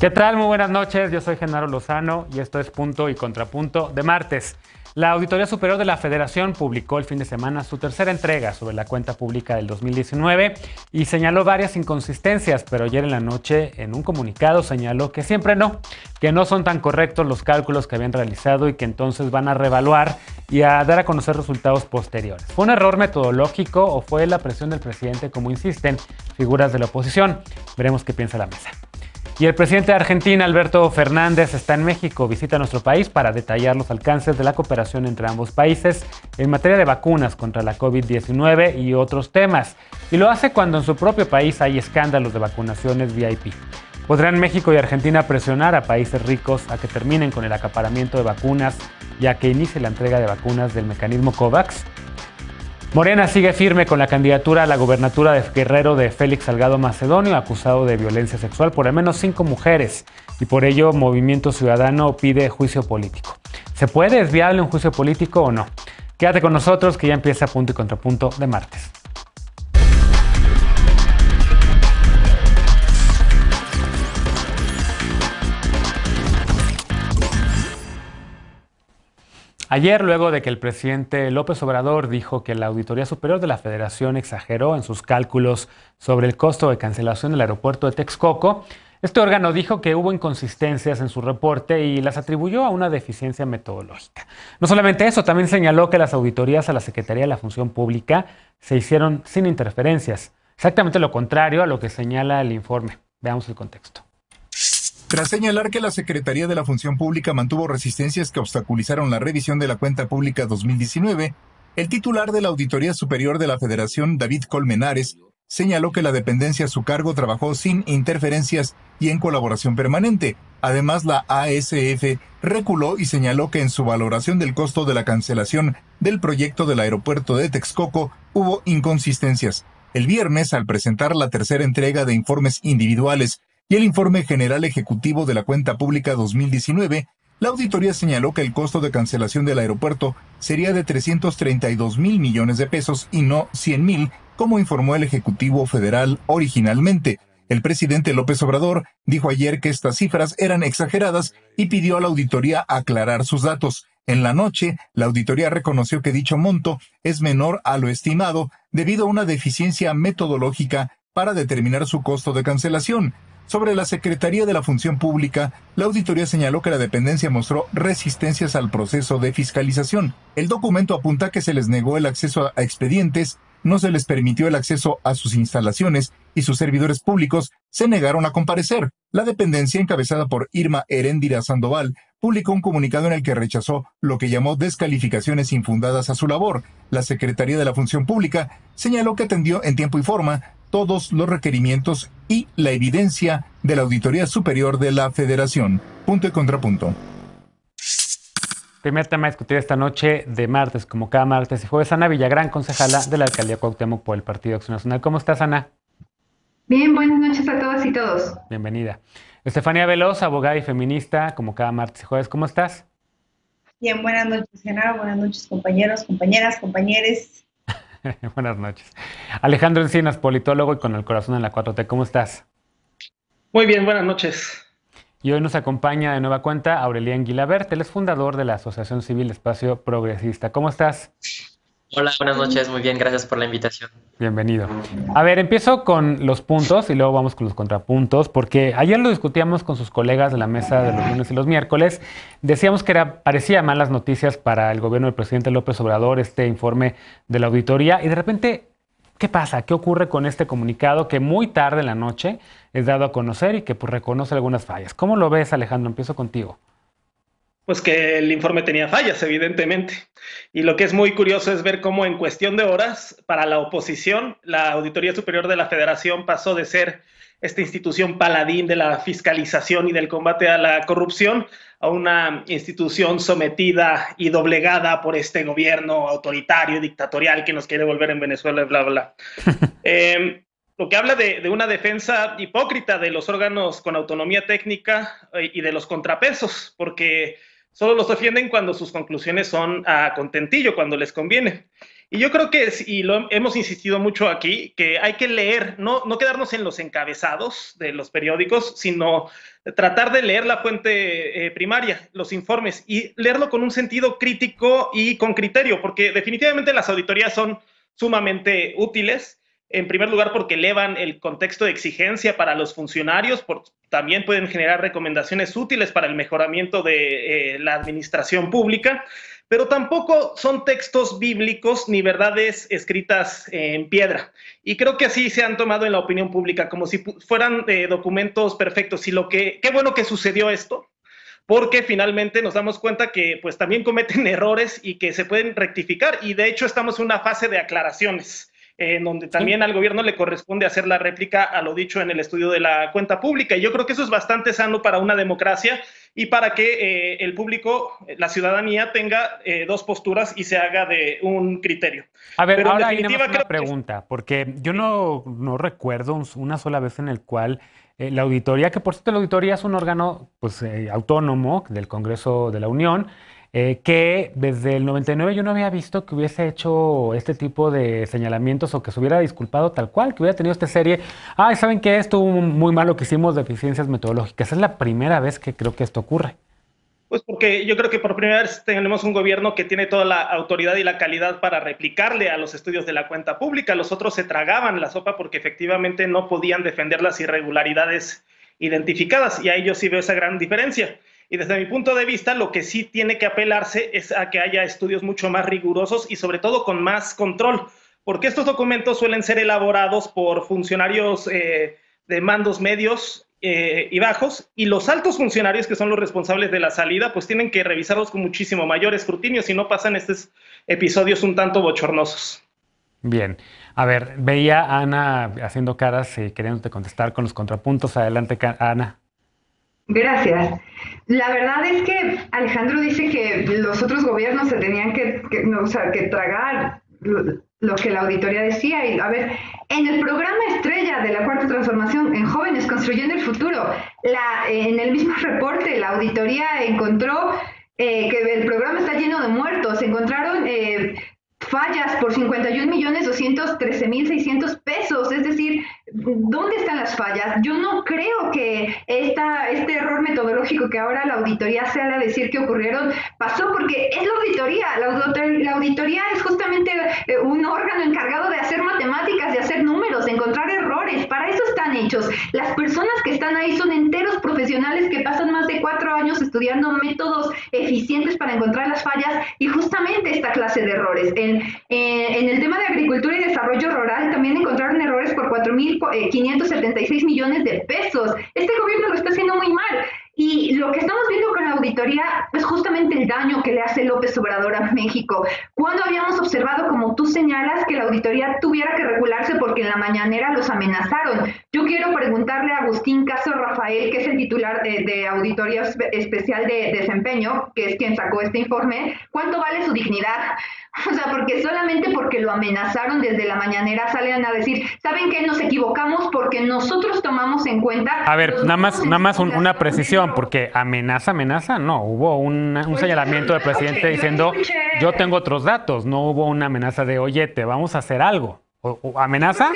¿Qué tal? Muy buenas noches, yo soy Genaro Lozano y esto es Punto y Contrapunto de martes. La Auditoría Superior de la Federación publicó el fin de semana su tercera entrega sobre la cuenta pública del 2019 y señaló varias inconsistencias, pero ayer en la noche en un comunicado señaló que siempre no, que no son tan correctos los cálculos que habían realizado y que entonces van a reevaluar y a dar a conocer resultados posteriores. ¿Fue un error metodológico o fue la presión del presidente, como insisten figuras de la oposición? Veremos qué piensa la mesa. Y el presidente de Argentina, Alberto Fernández, está en México, visita nuestro país para detallar los alcances de la cooperación entre ambos países en materia de vacunas contra la COVID-19 y otros temas. Y lo hace cuando en su propio país hay escándalos de vacunaciones VIP. ¿Podrán México y Argentina presionar a países ricos a que terminen con el acaparamiento de vacunas y a que inicie la entrega de vacunas del mecanismo COVAX? Morena sigue firme con la candidatura a la gobernatura de Guerrero de Félix Salgado Macedonio, acusado de violencia sexual por al menos 5 mujeres, y por ello Movimiento Ciudadano pide juicio político. ¿Se puede? ¿Es viable un juicio político o no? Quédate con nosotros que ya empieza Punto y Contrapunto de martes. Ayer, luego de que el presidente López Obrador dijo que la Auditoría Superior de la Federación exageró en sus cálculos sobre el costo de cancelación del aeropuerto de Texcoco, este órgano dijo que hubo inconsistencias en su reporte y las atribuyó a una deficiencia metodológica. No solamente eso, también señaló que las auditorías a la Secretaría de la Función Pública se hicieron sin interferencias, exactamente lo contrario a lo que señala el informe. Veamos el contexto. Tras señalar que la Secretaría de la Función Pública mantuvo resistencias que obstaculizaron la revisión de la cuenta pública 2019, el titular de la Auditoría Superior de la Federación, David Colmenares, señaló que la dependencia a su cargo trabajó sin interferencias y en colaboración permanente. Además, la ASF reculó y señaló que en su valoración del costo de la cancelación del proyecto del aeropuerto de Texcoco hubo inconsistencias. El viernes, al presentar la tercera entrega de informes individuales y el Informe General Ejecutivo de la Cuenta Pública 2019, la auditoría señaló que el costo de cancelación del aeropuerto sería de 332,000 millones de pesos y no 100,000, como informó el Ejecutivo Federal originalmente. El presidente López Obrador dijo ayer que estas cifras eran exageradas y pidió a la auditoría aclarar sus datos. En la noche, la auditoría reconoció que dicho monto es menor a lo estimado debido a una deficiencia metodológica para determinar su costo de cancelación. Sobre la Secretaría de la Función Pública, la auditoría señaló que la dependencia mostró resistencias al proceso de fiscalización. El documento apunta que se les negó el acceso a expedientes, no se les permitió el acceso a sus instalaciones y sus servidores públicos se negaron a comparecer. La dependencia, encabezada por Irma Heréndira Sandoval, publicó un comunicado en el que rechazó lo que llamó descalificaciones infundadas a su labor. La Secretaría de la Función Pública señaló que atendió en tiempo y forma todos los requerimientos y la evidencia de la Auditoría Superior de la Federación. Punto y contrapunto. Primer tema a discutir esta noche de martes, como cada martes y jueves. Ana Villagrán, concejala de la Alcaldía Cuauhtémoc por el Partido Acción Nacional. ¿Cómo estás, Ana? Bien, buenas noches a todas y todos. Bienvenida. Estefanía Veloz, abogada y feminista, como cada martes y jueves. ¿Cómo estás? Bien, buenas noches, Genaro. Buenas noches, compañeros, compañeras, compañeres. Buenas noches. Alejandro Encinas, politólogo y con el corazón en la 4T. ¿Cómo estás? Muy bien, buenas noches. Y hoy nos acompaña de nueva cuenta Aurelián Guilabert. Él es fundador de la Asociación Civil Espacio Progresista. ¿Cómo estás? Hola, buenas noches. Muy bien, gracias por la invitación. Bienvenido. A ver, empiezo con los puntos y luego vamos con los contrapuntos, porque ayer lo discutíamos con sus colegas de la mesa de los lunes y los miércoles. Decíamos que parecía malas noticias para el gobierno del presidente López Obrador este informe de la auditoría y de repente, ¿qué pasa? ¿Qué ocurre con este comunicado que muy tarde en la noche es dado a conocer y que pues, reconoce algunas fallas? ¿Cómo lo ves, Alejandro? Empiezo contigo. Pues que el informe tenía fallas, evidentemente. Y lo que es muy curioso es ver cómo en cuestión de horas, para la oposición, la Auditoría Superior de la Federación pasó de ser esta institución paladín de la fiscalización y del combate a la corrupción a una institución sometida y doblegada por este gobierno autoritario y dictatorial que nos quiere volver en Venezuela, bla, bla. Lo que habla de una defensa hipócrita de los órganos con autonomía técnica y de los contrapesos, porque solo los defienden cuando sus conclusiones son a contentillo, cuando les conviene. Y yo creo que, y lo hemos insistido mucho aquí, que hay que leer, no quedarnos en los encabezados de los periódicos, sino tratar de leer la fuente primaria, los informes, y leerlo con un sentido crítico y con criterio, porque definitivamente las auditorías son sumamente útiles. En primer lugar, porque elevan el contexto de exigencia para los funcionarios, también pueden generar recomendaciones útiles para el mejoramiento de la administración pública, pero tampoco son textos bíblicos ni verdades escritas en piedra. Y creo que así se han tomado en la opinión pública, como si fueran documentos perfectos. Y qué bueno que sucedió esto, porque finalmente nos damos cuenta que pues también cometen errores y que se pueden rectificar. Y de hecho estamos en una fase de aclaraciones, en donde también al gobierno le corresponde hacer la réplica a lo dicho en el estudio de la cuenta pública. Y yo creo que eso es bastante sano para una democracia y para que el público, la ciudadanía, tenga dos posturas y se haga de un criterio. A ver, pero ahora hay una pregunta, porque yo no recuerdo una sola vez en el cual la auditoría, que por cierto la auditoría es un órgano pues, autónomo del Congreso de la Unión, que desde el 99 yo no había visto que hubiese hecho este tipo de señalamientos o que se hubiera disculpado tal cual, que hubiera tenido esta serie. ¿Saben qué? Estuvo muy mal lo que hicimos, deficiencias metodológicas. Es la primera vez que creo que esto ocurre. Pues porque yo creo que por primera vez tenemos un gobierno que tiene toda la autoridad y la calidad para replicarle a los estudios de la cuenta pública. Los otros se tragaban la sopa porque efectivamente no podían defender las irregularidades identificadas, y ahí yo sí veo esa gran diferencia. Y desde mi punto de vista, lo que sí tiene que apelarse es a que haya estudios mucho más rigurosos y sobre todo con más control, porque estos documentos suelen ser elaborados por funcionarios de mandos medios y bajos, y los altos funcionarios, que son los responsables de la salida, pues tienen que revisarlos con muchísimo mayor escrutinio, si no pasan estos episodios un tanto bochornosos. Bien. A ver, veía a Ana haciendo caras y queriéndote contestar con los contrapuntos. Adelante, Ana. Gracias. La verdad es que Alejandro dice que los otros gobiernos se tenían que tragar lo que la auditoría decía. Y a ver, en el programa estrella de la Cuarta Transformación, en Jóvenes Construyendo el Futuro, en el mismo reporte, la auditoría encontró que el programa está lleno de muertos. Encontraron fallas por 51.213.600 pesos, es decir, ¿dónde están las fallas? Yo no creo que este error metodológico que ahora la auditoría sale a decir que ocurrieron pasó, porque es la auditoría. La auditoría es justamente un órgano encargado de hacer matemáticas, de hacer números, de encontrar errores. Para eso están hechos. Las personas que están ahí son enteros profesionales que pasan más de 4 años estudiando métodos eficientes para encontrar las fallas y justamente esta clase de errores. En el tema de agricultura y desarrollo rural también encontraron errores por 4.576 millones de pesos. Este gobierno lo está haciendo muy mal. Y lo que estamos viendo con la auditoría es justamente el daño que le hace López Obrador a México. Cuando habíamos observado, como tú señalas, que la auditoría tuviera que regularse porque en la mañanera los amenazaron. Yo quiero preguntarle a Agustín Caso Rafael, que es el titular de Auditoría Especial de Desempeño, que es quien sacó este informe, ¿cuánto vale su dignidad? O sea, porque solamente porque lo amenazaron desde la mañanera salen a decir, ¿saben qué? Nos equivocamos porque nosotros tomamos en cuenta... A ver, nada más una precisión, porque amenaza, no. Hubo un señalamiento del presidente diciendo, yo tengo otros datos. No hubo una amenaza de, oye, te vamos a hacer algo. ¿O amenaza?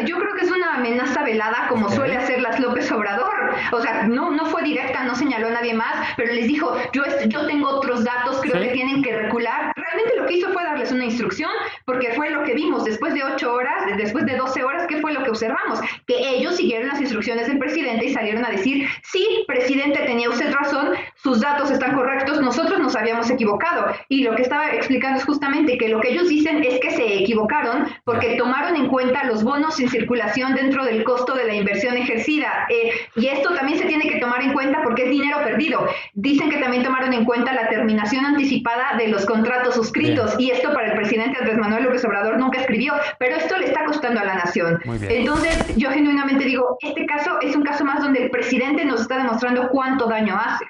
Yo creo que es una amenaza velada, como suele hacerlas López Obrador. O sea, no fue directa, no señaló a nadie más, pero les dijo, yo tengo otros datos, creo que tienen que recular. Realmente lo que hizo fue darles una instrucción, porque fue lo que vimos después de 8 horas, después de 12 horas, ¿qué fue lo que observamos? Que ellos siguieron las instrucciones del presidente y salieron a decir, sí, presidente, tenía usted razón, sus datos están correctos, nosotros nos habíamos equivocado. Y lo que estaba explicando es justamente que lo que ellos dicen es que se equivocaron porque tomaron en cuenta los bonos en circulación dentro del costo de la inversión ejercida. Y esto también se tiene que tomar en cuenta porque es dinero perdido. Dicen que también tomaron en cuenta la terminación anticipada de los contratos suscritos. Bien. Y esto para el presidente Andrés Manuel López Obrador nunca escribió, pero esto le está costando a la nación. Entonces, yo genuinamente digo, este caso es un caso más donde el presidente nos está demostrando cuánto daño hace.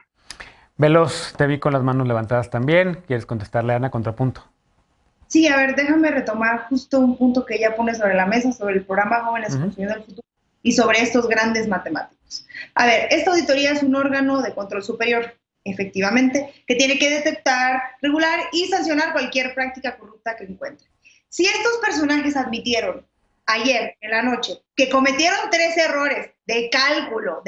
Veloz, te vi con las manos levantadas también. ¿Quieres contestarle a Ana contrapunto? Sí, a ver, déjame retomar justo un punto que ella pone sobre la mesa, sobre el programa Jóvenes Construyendo el Futuro y sobre estos grandes matemáticos. A ver, esta auditoría es un órgano de control superior, efectivamente, que tiene que detectar, regular y sancionar cualquier práctica corrupta que encuentre. Si estos personajes admitieron ayer en la noche que cometieron 3 errores de cálculo,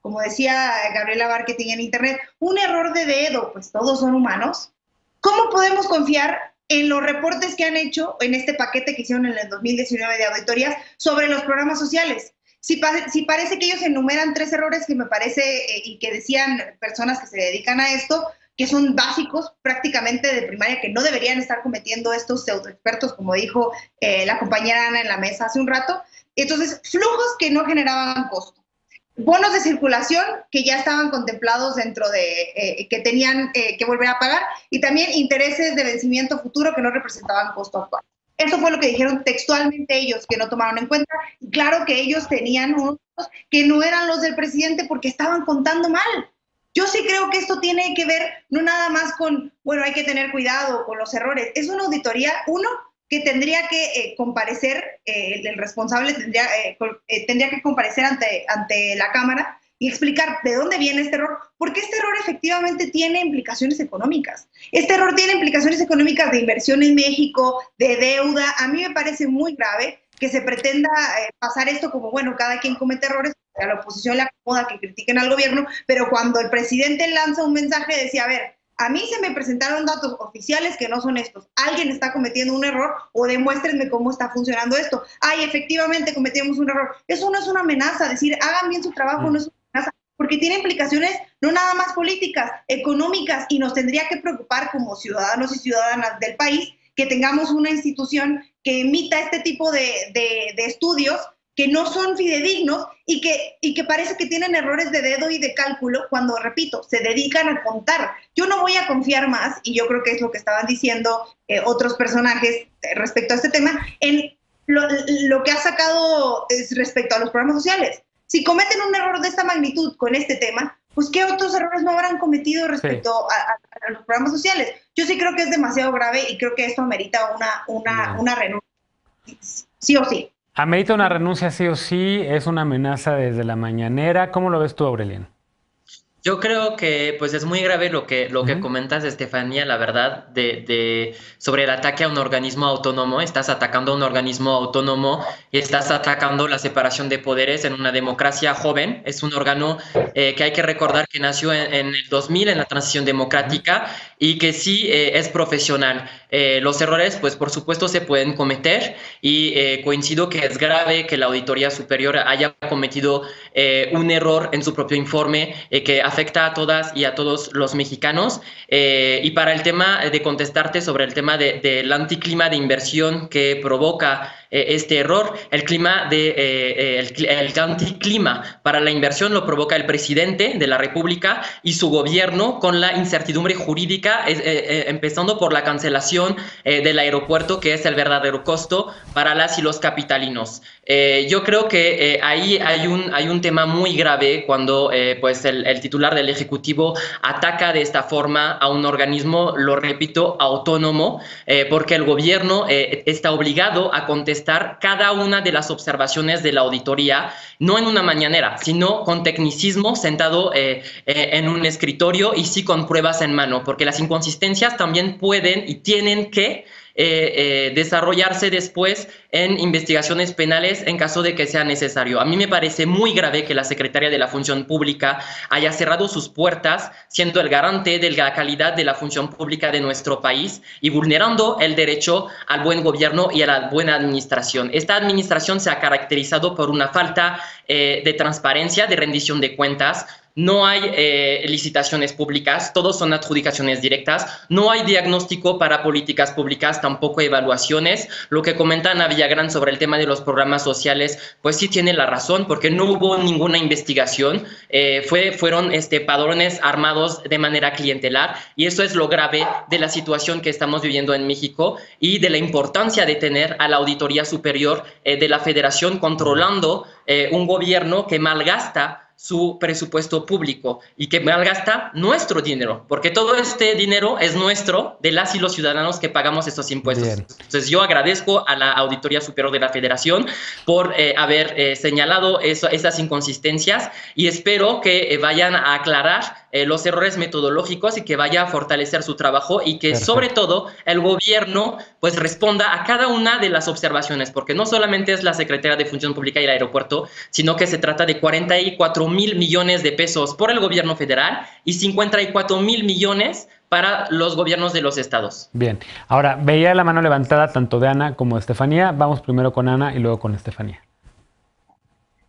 como decía Gabriela Marketing en internet, un error de dedo, pues todos son humanos, ¿cómo podemos confiar en los reportes que han hecho en este paquete que hicieron en el 2019 de auditorías sobre los programas sociales? Si parece que ellos enumeran 3 errores que me parece y que decían personas que se dedican a esto, que son básicos prácticamente de primaria, que no deberían estar cometiendo estos pseudoexpertos, como dijo la compañera Ana en la mesa hace un rato. Entonces, flujos que no generaban costo. Bonos de circulación que ya estaban contemplados dentro de, que tenían que volver a pagar, y también intereses de vencimiento futuro que no representaban costo actual. Eso fue lo que dijeron textualmente ellos, que no tomaron en cuenta. Y claro que ellos tenían unos que no eran los del presidente porque estaban contando mal. Yo sí creo que esto tiene que ver no nada más con, bueno, hay que tener cuidado con los errores. Es una auditoría, que tendría que comparecer, el responsable tendría que comparecer ante la Cámara y explicar de dónde viene este error, porque este error efectivamente tiene implicaciones económicas. Este error tiene implicaciones económicas de inversión en México, de deuda. A mí me parece muy grave que se pretenda pasar esto como, bueno, cada quien comete errores, a la oposición le acomoda que critiquen al gobierno, pero cuando el presidente lanza un mensaje decía, a ver, a mí se me presentaron datos oficiales que no son estos, alguien está cometiendo un error o demuéstrenme cómo está funcionando esto. Ay, efectivamente cometimos un error. Eso no es una amenaza, decir, hagan bien su trabajo, no es una amenaza, porque tiene implicaciones no nada más políticas, económicas, y nos tendría que preocupar como ciudadanos y ciudadanas del país que tengamos una institución que emita este tipo de estudios que no son fidedignos y que parece que tienen errores de dedo y de cálculo cuando, repito, se dedican a contar. Yo no voy a confiar más, y yo creo que es lo que estaban diciendo otros personajes respecto a este tema, en lo que ha sacado respecto a los programas sociales. Si cometen un error de esta magnitud con este tema, pues ¿qué otros errores no habrán cometido respecto a los programas sociales? Yo sí creo que es demasiado grave y creo que esto amerita una renuncia, sí o sí. ¿Amerita una renuncia sí o sí? ¿Es una amenaza desde la mañanera? ¿Cómo lo ves tú, Aureliano? Yo creo que pues es muy grave lo que comentas, Estefanía, la verdad, sobre el ataque a un organismo autónomo. Estás atacando a un organismo autónomo y estás atacando la separación de poderes en una democracia joven. Es un órgano que hay que recordar que nació en el 2000, en la transición democrática, y que sí es profesional. Los errores, pues por supuesto, se pueden cometer, y coincido que es grave que la Auditoría Superior haya cometido un error en su propio informe que afecta a todas y a todos los mexicanos. Y para el tema de contestarte sobre el tema del anticlima de inversión que provoca este error, el anticlima para la inversión lo provoca el presidente de la República y su gobierno, con la incertidumbre jurídica, empezando por la cancelación del aeropuerto, que es el verdadero costo para las y los capitalinos. Yo creo que ahí hay un tema muy grave cuando pues el titular del Ejecutivo ataca de esta forma a un organismo, lo repito, autónomo, porque el gobierno está obligado a contestar cada una de las observaciones de la auditoría, no en una mañanera, sino con tecnicismo, sentado en un escritorio y sí con pruebas en mano, porque las inconsistencias también pueden y tienen que desarrollarse después en investigaciones penales en caso de que sea necesario. A mí me parece muy grave que la Secretaría de la Función Pública haya cerrado sus puertas, siendo el garante de la calidad de la función pública de nuestro país y vulnerando el derecho al buen gobierno y a la buena administración. Esta administración se ha caracterizado por una falta de transparencia, de rendición de cuentas. No hay licitaciones públicas, todos son adjudicaciones directas, no hay diagnóstico para políticas públicas, tampoco evaluaciones. Lo que comenta Ana Villagrán sobre el tema de los programas sociales, pues sí tiene la razón, porque no hubo ninguna investigación, fueron padrones armados de manera clientelar, y eso es lo grave de la situación que estamos viviendo en México y de la importancia de tener a la Auditoría Superior de la Federación controlando un gobierno que malgasta su presupuesto público y que malgasta nuestro dinero, porque todo este dinero es nuestro, de las y los ciudadanos que pagamos estos impuestos. Bien. Entonces yo agradezco a la Auditoría Superior de la Federación por haber señalado esas inconsistencias, y espero que vayan a aclarar los errores metodológicos y que vaya a fortalecer su trabajo y que sobre todo el gobierno pues responda a cada una de las observaciones, porque no solamente es la Secretaría de Función Pública y el aeropuerto, sino que se trata de 44,000 millones de pesos por el gobierno federal y 54,000 millones para los gobiernos de los estados. Bien, ahora veía la mano levantada tanto de Ana como de Estefanía. Vamos primero con Ana y luego con Estefanía.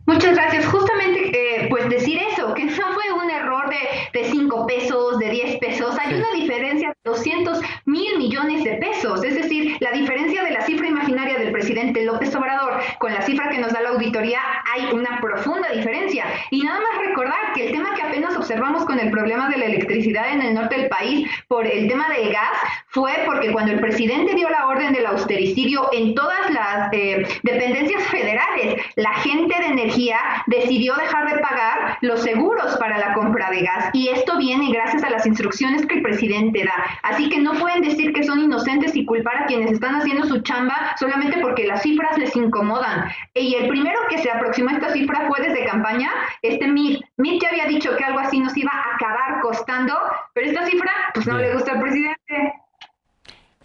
Muchas gracias. Justamente, pues decir eso, que no fue un error de 5 pesos, de 10 pesos. Hay una diferencia de 200,000 millones de pesos. Es decir, la diferencia de la cifra imaginaria del presidente López Obrador con la cifra que nos da la auditoría, hay una profunda diferencia. Y nada más recordar que el tema que apenas observamos con el problema de la electricidad en el norte del país por el tema del gas fue porque cuando el presidente dio la orden del austericidio en todas las dependencias federales, la gente de energía decidió dejar de pagar los seguros para la compra de gas, y esto viene gracias a las instrucciones que el presidente da. Así que no pueden decir que son inocentes y culpar a quienes están haciendo su chamba solamente porque las cifras les incomodan. Y el primero que se aproximó a esta cifra fue desde campaña, Mitt. Mitt ya había dicho que algo así nos iba a acabar costando, pero esta cifra pues no le gusta al presidente.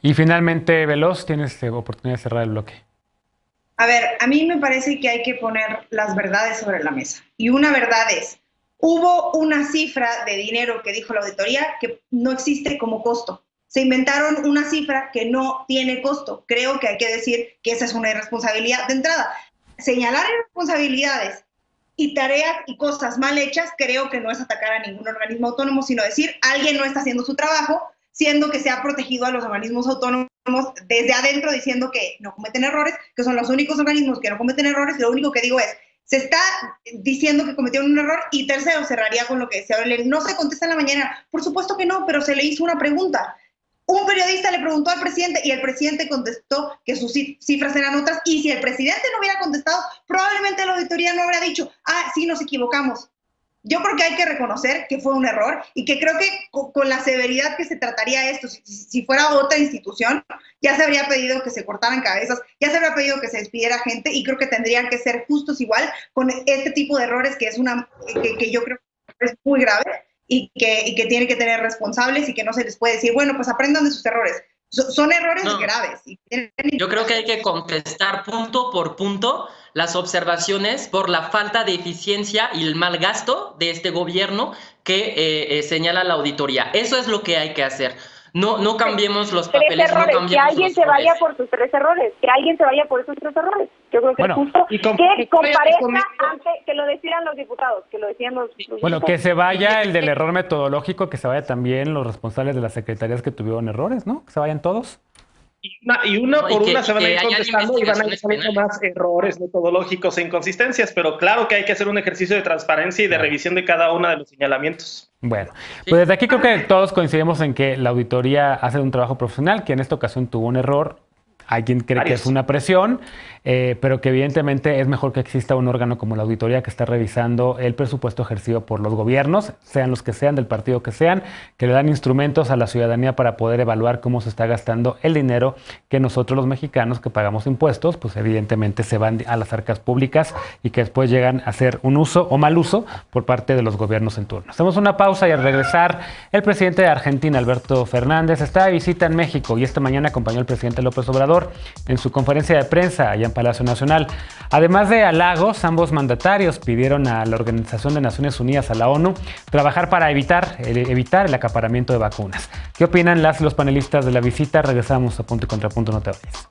Y finalmente, Veloz, tienes oportunidad de cerrar el bloque. A ver, a mí me parece que hay que poner las verdades sobre la mesa. Y una verdad es, hubo una cifra de dinero que dijo la auditoría que no existe como costo. Se inventaron una cifra que no tiene costo. Creo que hay que decir que esa es una irresponsabilidad de entrada. Señalar irresponsabilidades y tareas y cosas mal hechas, creo que no es atacar a ningún organismo autónomo, sino decir, alguien no está haciendo su trabajo, siendo que se ha protegido a los organismos autónomos desde adentro, diciendo que no cometen errores, que son los únicos organismos que no cometen errores, y lo único que digo es, se está diciendo que cometieron un error, y tercero, cerraría con lo que decía Belén, no se contesta en la mañana, por supuesto que no, pero se le hizo una pregunta. Un periodista le preguntó al presidente y el presidente contestó que sus cifras eran otras, y si el presidente no hubiera contestado, probablemente la auditoría no habría dicho, sí, nos equivocamos. Yo creo que hay que reconocer que fue un error y que creo que con la severidad que se trataría esto, si fuera otra institución, ya se habría pedido que se cortaran cabezas, ya se habría pedido que se despidiera gente, y creo que tendrían que ser justos igual con este tipo de errores que es que yo creo que es muy grave y que tiene que tener responsables, y que no se les puede decir, bueno, pues aprendan de sus errores. Son errores graves. Yo creo que hay que contestar punto por punto las observaciones por la falta de eficiencia y el mal gasto de este gobierno que señala la auditoría. Eso es lo que hay que hacer. No cambiemos los papeles, no cambiemos que alguien se vaya por sus 3 errores, que alguien se vaya por esos 3 errores. Yo creo que es justo que comparezca antes, que lo decidan los diputados, que lo decían los Bueno, que se vaya el del error metodológico, que se vaya también los responsables de las secretarías que tuvieron errores, ¿no? Que se vayan todos. Y uno por una se van a ir contestando y van a ir saliendo más errores metodológicos e inconsistencias, pero claro que hay que hacer un ejercicio de transparencia y de revisión de cada uno de los señalamientos. Bueno, pues desde aquí creo que todos coincidimos en que la auditoría hace un trabajo profesional, que en esta ocasión tuvo un error. Hay quien cree que es una presión, pero que evidentemente es mejor que exista un órgano como la auditoría que está revisando el presupuesto ejercido por los gobiernos, sean los que sean, del partido que sean, que le dan instrumentos a la ciudadanía para poder evaluar cómo se está gastando el dinero que nosotros los mexicanos que pagamos impuestos, pues evidentemente se van a las arcas públicas y que después llegan a hacer un uso o mal uso por parte de los gobiernos en turno. Hacemos una pausa y al regresar, el presidente de Argentina, Alberto Fernández, está de visita en México y esta mañana acompañó al presidente López Obrador en su conferencia de prensa allá en Palacio Nacional. Además de halagos, ambos mandatarios pidieron a la Organización de Naciones Unidas, a la ONU, trabajar para evitar el acaparamiento de vacunas. ¿Qué opinan las y los panelistas de la visita? Regresamos a Punto y Contrapunto, no te vayas.